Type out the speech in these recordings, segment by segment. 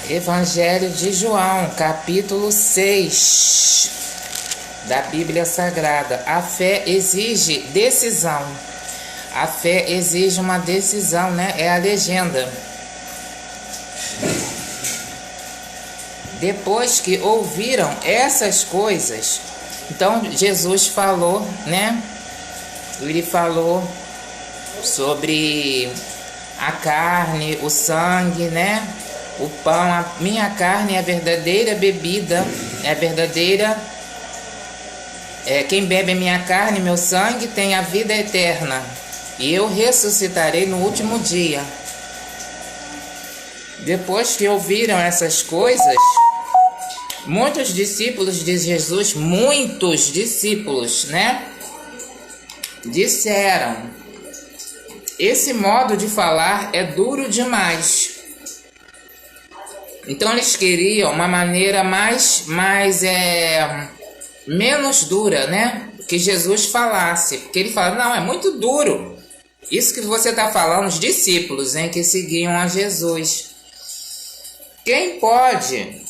Evangelho de João, capítulo 6 da Bíblia Sagrada. A fé exige decisão. A fé exige uma decisão, né? É a legenda. Depois que ouviram essas coisas, então Jesus falou, né? Ele falou sobre a carne, o sangue, né? O pão, a minha carne é a verdadeira bebida, é a verdadeira. Quem bebe a minha carne, meu sangue, tem a vida eterna, e eu ressuscitarei no último dia. Depois que ouviram essas coisas, muitos discípulos de Jesus, muitos discípulos, né? Disseram: esse modo de falar é duro demais. Então eles queriam uma maneira menos dura, né? Que Jesus falasse. Porque ele fala: não, é muito duro. Isso que você está falando, os discípulos, hein, que seguiam a Jesus. Quem pode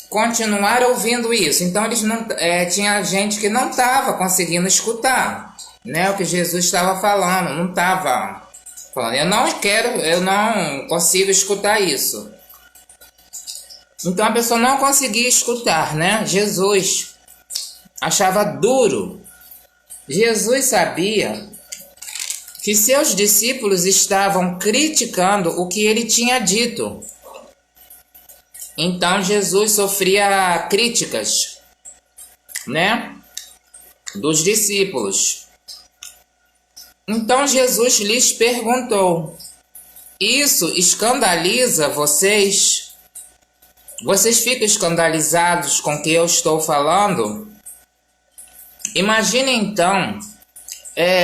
continuar ouvindo isso? Então eles não, tinha gente que não estava conseguindo escutar, né, o que Jesus estava falando. Não estava falando: eu não consigo escutar isso. Então a pessoa não conseguia escutar, né? Jesus achava duro. Jesus sabia que seus discípulos estavam criticando o que ele tinha dito. Então Jesus sofria críticas, né? Dos discípulos. Então Jesus lhes perguntou: isso escandaliza vocês? Vocês ficam escandalizados com o que eu estou falando? Imaginem então,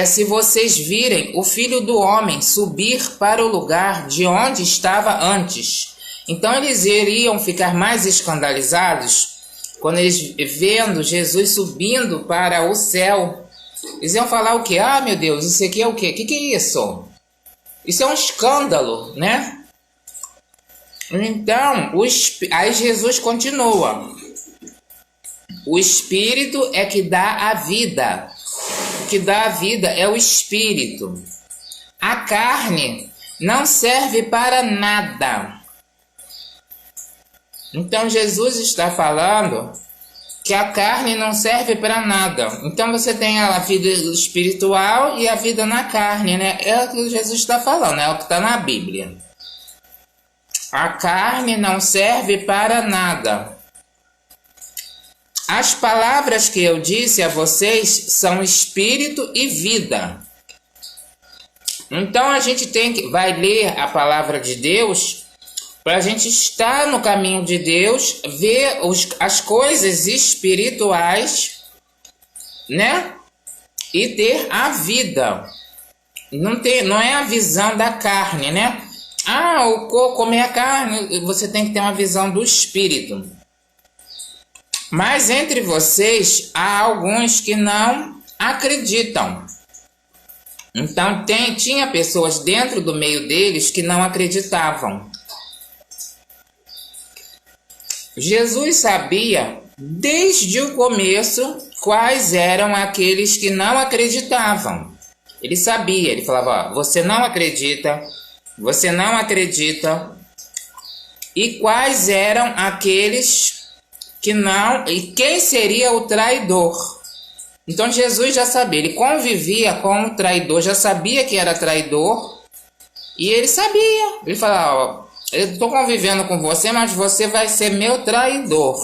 se vocês virem o Filho do Homem subir para o lugar de onde estava antes. Então eles iriam ficar mais escandalizados quando eles vendo Jesus subindo para o céu. Eles iam falar o quê? Ah, meu Deus, isso aqui é o quê? O que é isso? Isso é um escândalo, né? Então, aí Jesus continua: o Espírito é que dá a vida. O que dá a vida é o Espírito. A carne não serve para nada. Então Jesus está falando que a carne não serve para nada. Então você tem a vida espiritual e a vida na carne, né? É o que Jesus está falando, é o que está na Bíblia. A carne não serve para nada. As palavras que eu disse a vocês são espírito e vida. Então a gente vai ler a palavra de Deus para a gente estar no caminho de Deus, ver as coisas espirituais, né? E ter a vida. Não é a visão da carne, né? Ah, comer a carne, você tem que ter uma visão do espírito. Mas entre vocês há alguns que não acreditam. Então tinha pessoas dentro do meio deles que não acreditavam. Jesus sabia desde o começo quais eram aqueles que não acreditavam. Ele sabia, ele falava: ó, você não acredita. Você não acredita. E quais eram aqueles que não, e quem seria o traidor? Então Jesus já sabia, ele convivia com o traidor, já sabia que era traidor, e ele sabia. Ele falava: ó, eu estou convivendo com você, mas você vai ser meu traidor.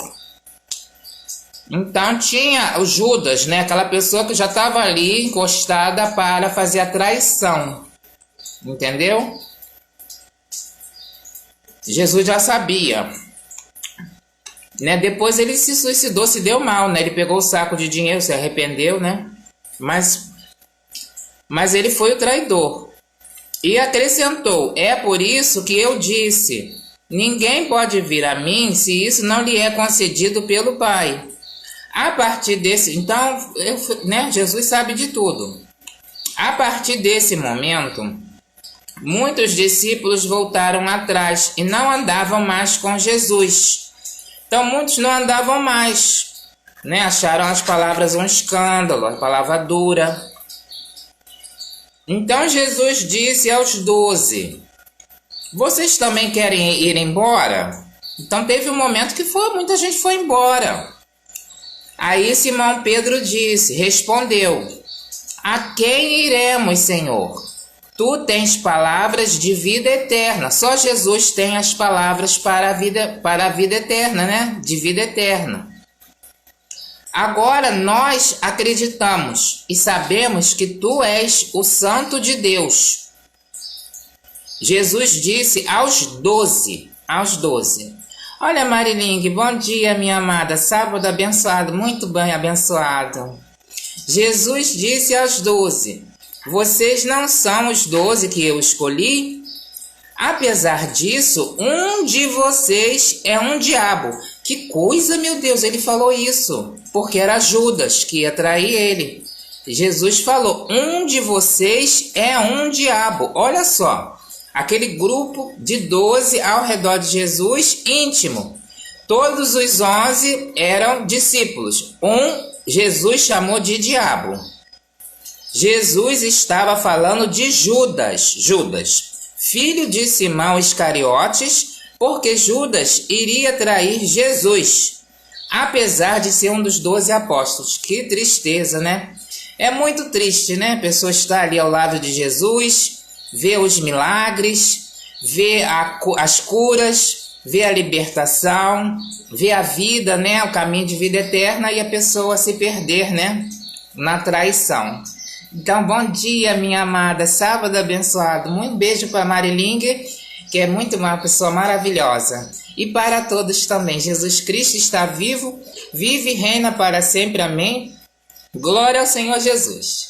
Então tinha o Judas, né? Aquela pessoa que já estava ali encostada para fazer a traição. Entendeu? Jesus já sabia, né? Depois ele se suicidou, se deu mal, né? Ele pegou o saco de dinheiro, se arrependeu, né? Mas ele foi o traidor. E acrescentou: é por isso que eu disse: ninguém pode vir a mim se isso não lhe é concedido pelo Pai. A partir desse, então, né? Jesus sabe de tudo. A partir desse momento, muitos discípulos voltaram atrás e não andavam mais com Jesus. Então muitos não andavam mais, né? Acharam as palavras um escândalo, a palavra dura. Então Jesus disse aos 12: vocês também querem ir embora? Então teve um momento que muita gente foi embora. Aí Simão Pedro respondeu: a quem iremos, Senhor? Tu tens palavras de vida eterna. Só Jesus tem as palavras para a vida eterna, né? De vida eterna. Agora nós acreditamos e sabemos que tu és o Santo de Deus. Jesus disse aos 12. Olha, Mariling, bom dia, minha amada. Sábado abençoado, muito bem abençoado. Jesus disse aos 12: vocês não são os 12 que eu escolhi? Apesar disso, um de vocês é um diabo. Que coisa, meu Deus, ele falou isso, porque era Judas que ia trair ele. Jesus falou: um de vocês é um diabo. Olha só, aquele grupo de 12 ao redor de Jesus, íntimo. Todos os 11 eram discípulos. Jesus chamou de diabo. Jesus estava falando de Judas, filho de Simão Iscariotes, porque Judas iria trair Jesus, apesar de ser um dos 12 apóstolos. Que tristeza, né? É muito triste, né? A pessoa está ali ao lado de Jesus, vê os milagres, vê as curas, vê a libertação, vê a vida, né? O caminho de vida eterna, e a pessoa se perder, né? Na traição. Então, bom dia, minha amada. Sábado abençoado. Muito beijo para Mariling, que é muito uma pessoa maravilhosa. E para todos também. Jesus Cristo está vivo, vive e reina para sempre. Amém. Glória ao Senhor Jesus.